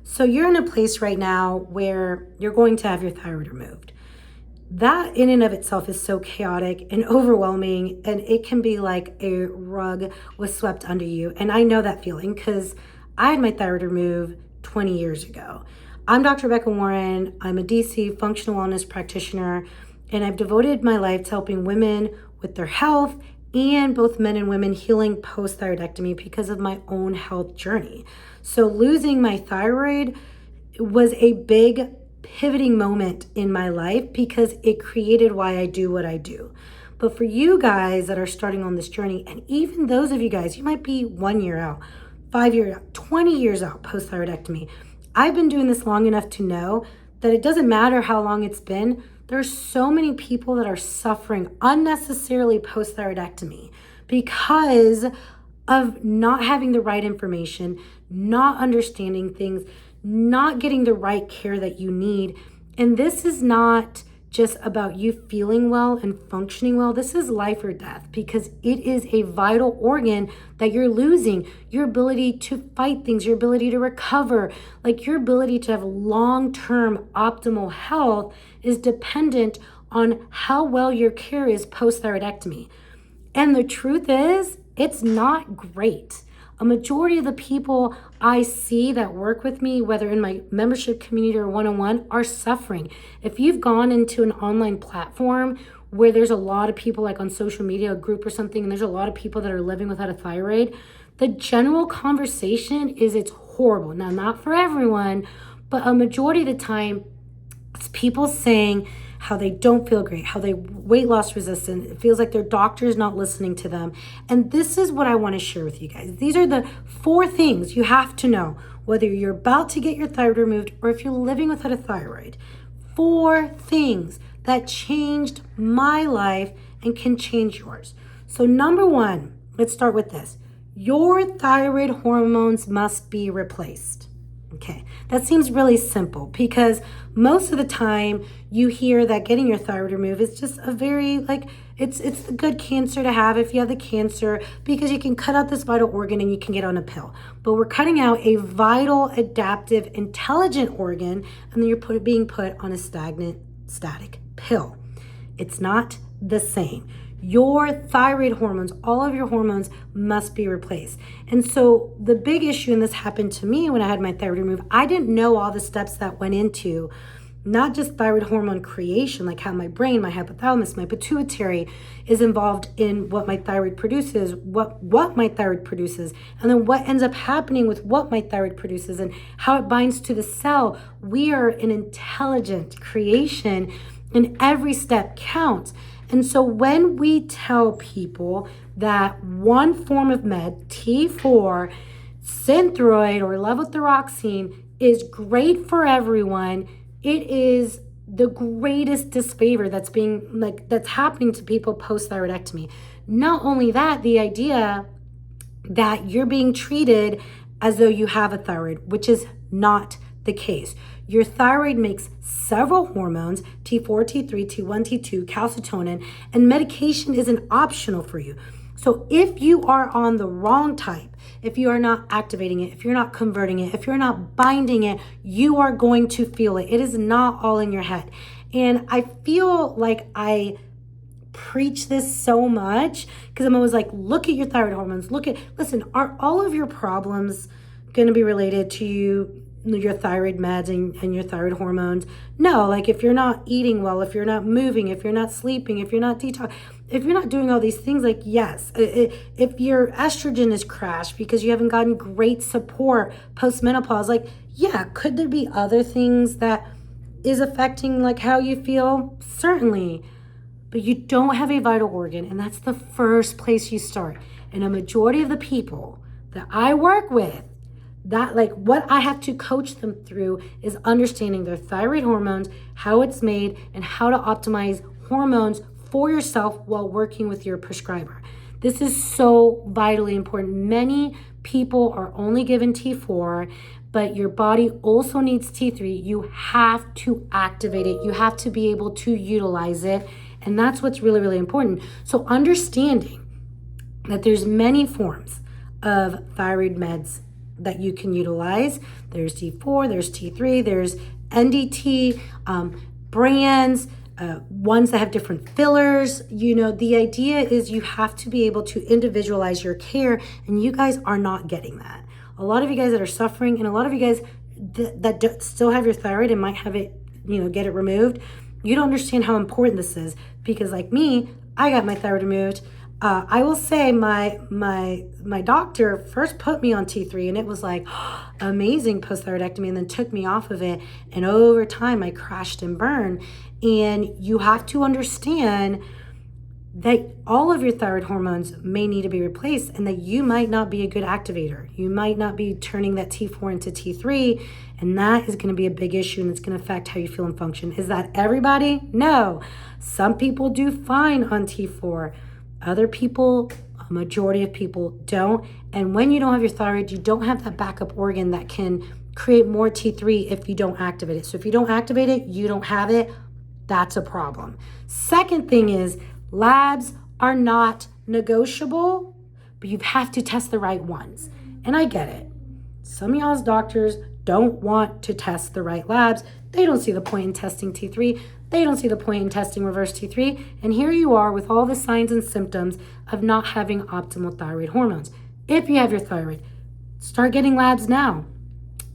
So you're in a place right now where you're going to have your thyroid removed. That in and of itself is so chaotic and overwhelming, and it can be like a rug was swept under you. And I know that feeling because I had my thyroid removed 20 years ago. I'm Dr. Becca Warren. I'm a DC functional wellness practitioner, and I've devoted my life to helping women with their health and both men and women healing post-thyroidectomy because of my own health journey. So losing my thyroid was a big pivoting moment in my life because it created why I do what I do. But for you guys that are starting on this journey, and even those of you guys, you might be 1 year out, 5 years out, 20 years out post-thyroidectomy. I've been doing this long enough to know that it doesn't matter how long it's been. There's so many people that are suffering unnecessarily post-thyroidectomy because of not having the right information, not understanding things, not getting the right care that you need. And this is not just about you feeling well and functioning well. This is life or death because it is a vital organ that you're losing. Your ability to fight things, your ability to recover, like your ability to have long-term optimal health is dependent on how well your care is post-thyroidectomy. And the truth is, it's not great. A majority of the people I see that work with me, whether in my membership community or one-on-one, are suffering. If you've gone into an online platform where there's a lot of people, like on social media, a group or something, and there's a lot of people that are living without a thyroid, the general conversation is it's horrible. Now, not for everyone, but a majority of the time, it's people saying how they don't feel great, how they weight loss resistant. It feels like their doctor is not listening to them. And this is what I want to share with you guys. These are the 4 things you have to know, whether you're about to get your thyroid removed or if you're living without a thyroid. 4 things that changed my life and can change yours. So number 1, let's start with this. Your thyroid hormones must be replaced. Okay, that seems really simple because most of the time you hear that getting your thyroid removed is just a very it's a good cancer to have if you have the cancer because you can cut out this vital organ and you can get on a pill. But we're cutting out a vital, adaptive, intelligent organ and then you're being put on a static pill. It's not the same. Your thyroid hormones, all of your hormones must be replaced. And so the big issue, and this happened to me when I had my thyroid removed, I didn't know all the steps that went into not just thyroid hormone creation, like how my brain, my hypothalamus, my pituitary is involved in what my thyroid produces, what my thyroid produces, and then what ends up happening with what my thyroid produces and how it binds to the cell. We are an intelligent creation and every step counts. And so when we tell people that one form of med, T4, Synthroid or levothyroxine is great for everyone, it is the greatest disfavor that's happening to people post-thyroidectomy. Not only that, the idea that you're being treated as though you have a thyroid, which is not the case. Your thyroid makes several hormones, T4, T3, T1, T2, calcitonin, and medication isn't optional for you. So if you are on the wrong type, if you are not activating it, if you're not converting it, if you're not binding it, you are going to feel it. It is not all in your head. And I feel like I preach this so much because I'm always like, look at your thyroid hormones. Listen, are all of your problems going to be related to your thyroid meds and your thyroid hormones? No, like if you're not eating well, if you're not moving, if you're not sleeping, if you're not detox, if you're not doing all these things, like yes, if your estrogen is crashed because you haven't gotten great support post-menopause, like yeah, could there be other things that is affecting like how you feel? Certainly, but you don't have a vital organ, and that's the first place you start. And a majority of the people that I work with, that like what I have to coach them through is understanding their thyroid hormones, how it's made, and how to optimize hormones for yourself while working with your prescriber. This is so vitally important. Many people are only given T4, but your body also needs T3. You have to activate it. You have to be able to utilize it. And that's what's really, really important. So understanding that there's many forms of thyroid meds that you can utilize. There's T4, there's T3, there's NDT, brands, ones that have different fillers. The idea is you have to be able to individualize your care, and you guys are not getting that. A lot of you guys that are suffering, and a lot of you guys that still have your thyroid and might have it, get it removed, you don't understand how important this is, because like me, I got my thyroid removed. I will say my doctor first put me on T3, and it was like amazing post-thyroidectomy, and then took me off of it. And over time, I crashed and burned. And you have to understand that all of your thyroid hormones may need to be replaced, and that you might not be a good activator. You might not be turning that T4 into T3, and that is going to be a big issue, and it's going to affect how you feel and function. Is that everybody? No. Some people do fine on T4. Other people, a majority of people don't. And when you don't have your thyroid, you don't have that backup organ that can create more T3 if you don't activate it. So if you don't activate it, you don't have it. That's a problem. Second thing is, labs are not negotiable, but you have to test the right ones. And I get it. Some of y'all's doctors don't want to test the right labs. They don't see the point in testing T3. They don't see the point in testing reverse T3. And here you are with all the signs and symptoms of not having optimal thyroid hormones. If you have your thyroid, start getting labs now.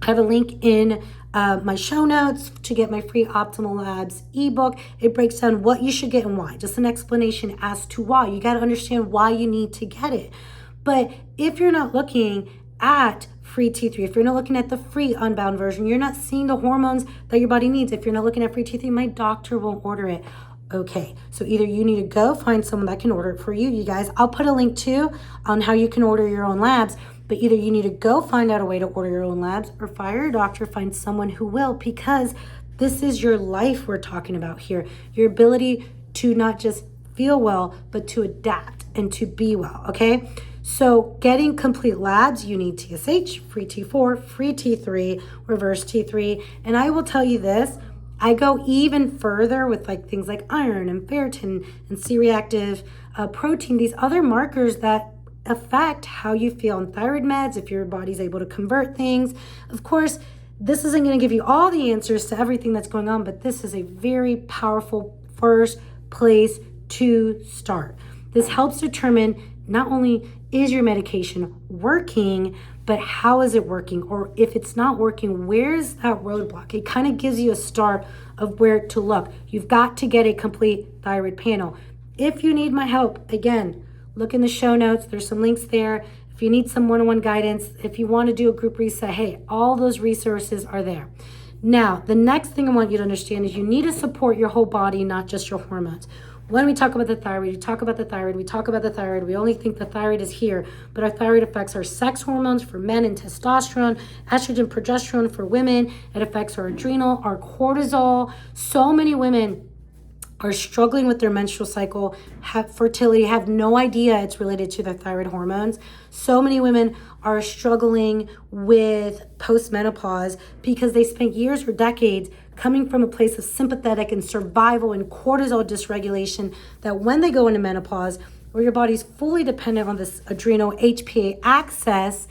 I have a link in my show notes to get my free Optimal Labs ebook. It breaks down what you should get and why. Just an explanation as to why. You got to understand why you need to get it. But if you're not looking at free T3, if you're not looking at the free unbound version, you're not seeing the hormones that your body needs. If you're not looking at free T3, my doctor won't order it. Okay, so either you need to go find someone that can order it for you. You guys, I'll put a link too on how you can order your own labs. But either you need to go find out a way to order your own labs, or fire your doctor, find someone who will, because this is your life we're talking about here. Your ability to not just feel well, but to adapt and to be well, okay? So getting complete labs, you need TSH, free T4, free T3, reverse T3. And I will tell you this, I go even further with things like iron and ferritin and C-reactive protein, these other markers that affect how you feel on thyroid meds, if your body's able to convert things. Of course, this isn't going to give you all the answers to everything that's going on, but this is a very powerful first place to start. This helps determine not only is your medication working, but how is it working? Or if it's not working, where's that roadblock? It kind of gives you a start of where to look. You've got to get a complete thyroid panel. If you need my help, again, look in the show notes. There's some links there. If you need some one-on-one guidance, if you want to do a group reset, hey, all those resources are there. Now, the next thing I want you to understand is you need to support your whole body, not just your hormones. When we talk about the thyroid, we talk about the thyroid, we only think the thyroid is here, but our thyroid affects our sex hormones for men and testosterone, estrogen, progesterone for women. It affects our adrenal, our cortisol. So many women are struggling with their menstrual cycle, have fertility, have no idea it's related to their thyroid hormones. So many women are struggling with postmenopause because they spent years or decades coming from a place of sympathetic and survival and cortisol dysregulation, that when they go into menopause, where your body's fully dependent on this adrenal HPA access,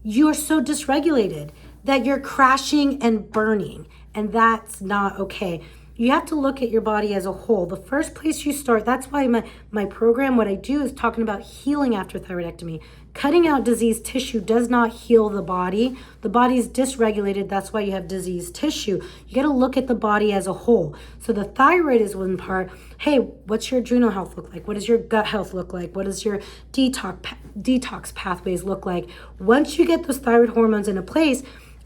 you are so dysregulated that you're crashing and burning, and that's not okay. You have to look at your body as a whole. The first place you start, that's why my program, what I do is talking about healing after thyroidectomy. Cutting out diseased tissue does not heal the body. The body is dysregulated. That's why you have diseased tissue. You got to look at the body as a whole. So the thyroid is one part. Hey, what's your adrenal health look like? What does your gut health look like? What does your detox pathways look like? Once you get those thyroid hormones into place,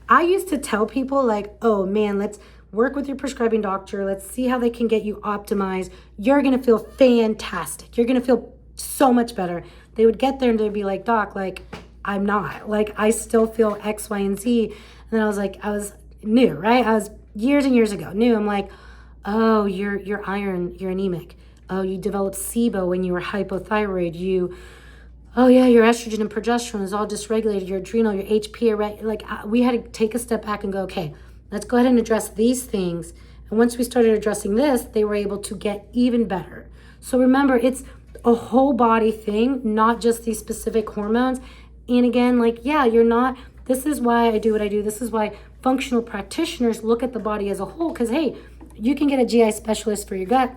I used to tell people oh man, let's work with your prescribing doctor. Let's see how they can get you optimized. You're going to feel fantastic. You're going to feel so much better. They would get there and they'd be like, doc, I'm not. I still feel X, Y, and Z. And then I was new, right? I was years and years ago, new. I'm like, oh, you're iron, you're anemic. Oh, you developed SIBO when you were hypothyroid. Oh yeah, your estrogen and progesterone is all dysregulated. Your adrenal, your HPA, right? We had to take a step back and go, okay, let's go ahead and address these things. And once we started addressing this, they were able to get even better. So remember, it's a whole body thing, not just these specific hormones. And again, you're not This is why I do what I do. This is why functional practitioners look at the body as a whole, because, hey, you can get a GI specialist for your gut,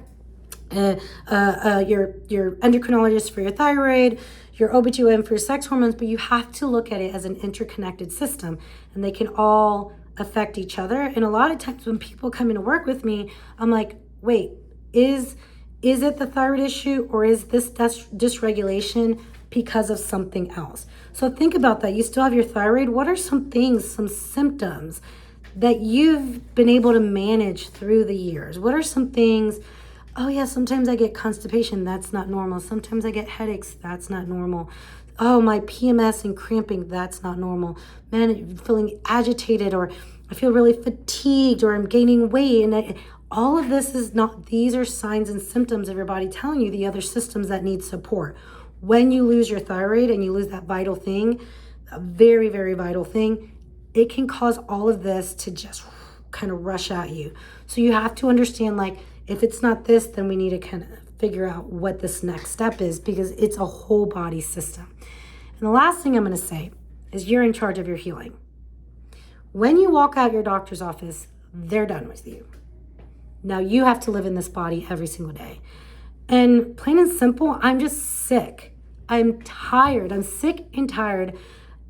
your endocrinologist for your thyroid, your OBGYN for your sex hormones, but you have to look at it as an interconnected system, and they can all affect each other. And a lot of times when people come in to work with me, I'm like, wait, is it the thyroid issue, or is this dysregulation because of something else? So think about that. You still have your thyroid. What are some things, some symptoms that you've been able to manage through the years? What are some things? Oh yeah, sometimes I get constipation. That's not normal. Sometimes I get headaches. That's not normal. Oh, my PMS and cramping. That's not normal. Man, I'm feeling agitated, or I feel really fatigued, or I'm gaining weight. And all of this is not, these are signs and symptoms of your body telling you the other systems that need support. When you lose your thyroid and you lose that vital thing, a very, very vital thing, it can cause all of this to just kind of rush at you. So you have to understand, like, if it's not this, then we need to kind of figure out what this next step is, because it's a whole body system. And the last thing I'm going to say is you're in charge of your healing. When you walk out your doctor's office, they're done with you. Now you have to live in this body every single day. And plain and simple, I'm just sick. I'm tired. I'm sick and tired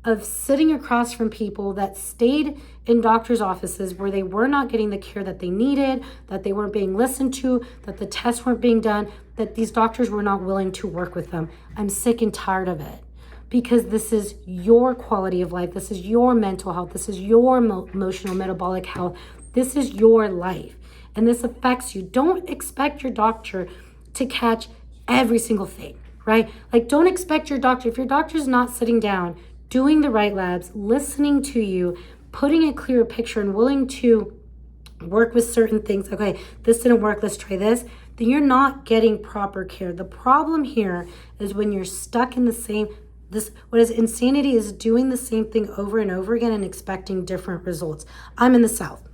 of sitting across from people that stayed in doctor's offices where they were not getting the care that they needed, that they weren't being listened to, that the tests weren't being done, that these doctors were not willing to work with them. I'm sick and tired of it, because this is your quality of life. This is your mental health. This is your emotional, metabolic health. This is your life, and this affects you. Don't expect your doctor to catch every single thing, right? Like, don't expect your doctor, if your doctor's not sitting down, doing the right labs, listening to you, putting a clearer picture, and willing to work with certain things. Okay, this didn't work, let's try this. Then you're not getting proper care. The problem here is when you're stuck in the same, what is insanity is doing the same thing over and over again and expecting different results. I'm in the South.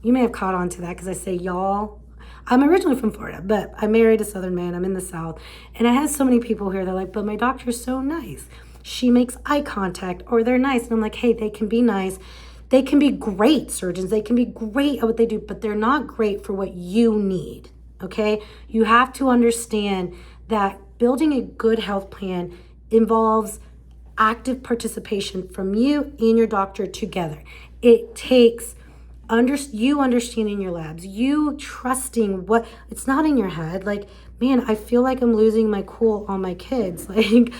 You may have caught on to that because I say y'all. I'm originally from Florida, but I married a Southern man. I'm in the South. And I have so many people here, they're like, but my doctor's so nice. She makes eye contact, or they're nice. And I'm like, hey, they can be nice. They can be great surgeons. They can be great at what they do, but they're not great for what you need, okay? You have to understand that building a good health plan involves active participation from you and your doctor together. It takes you understanding your labs, you trusting what, it's not in your head. Like, man, I feel like I'm losing my cool on my kids. Like,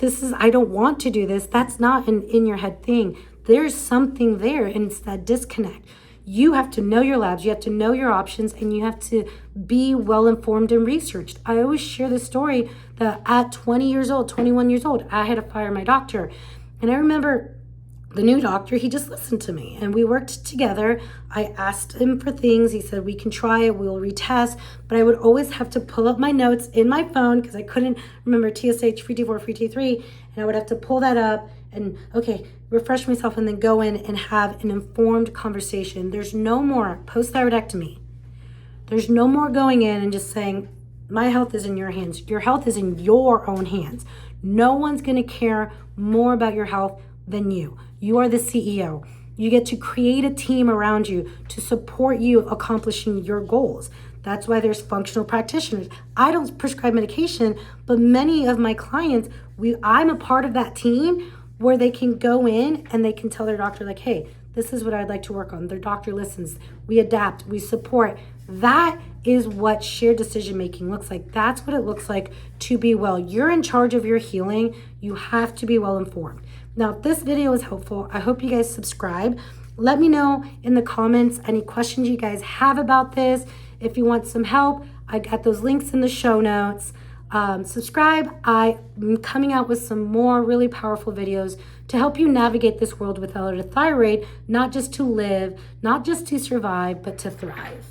I don't want to do this. That's not an in your head thing. There's something there, and it's that disconnect. You have to know your labs, you have to know your options, and you have to be well informed and researched. I always share the story that at 20 years old, 21 years old, I had to fire my doctor. And I remember the new doctor, he just listened to me and we worked together. I asked him for things. He said, we can try it, we'll retest. But I would always have to pull up my notes in my phone because I couldn't remember TSH, free T4, free T3. And I would have to pull that up and, okay, refresh myself and then go in and have an informed conversation. There's no more post-thyroidectomy. There's no more going in and just saying, my health is in your hands. Your health is in your own hands. No one's going to care more about your health than you. You are the CEO. You get to create a team around you to support you accomplishing your goals. That's why there's functional practitioners. I don't prescribe medication, but many of my clients, I'm a part of that team where they can go in and they can tell their doctor, like, hey, this is what I'd like to work on. Their doctor listens. We adapt. We support. That is what shared decision making looks like. That's what it looks like to be well. You're in charge of your healing. You have to be well informed. Now, if this video was helpful, I hope you guys subscribe. Let me know in the comments any questions you guys have about this. If you want some help, I got those links in the show notes. Subscribe. I'm coming out with some more really powerful videos to help you navigate this world without a thyroid, not just to live, not just to survive, but to thrive.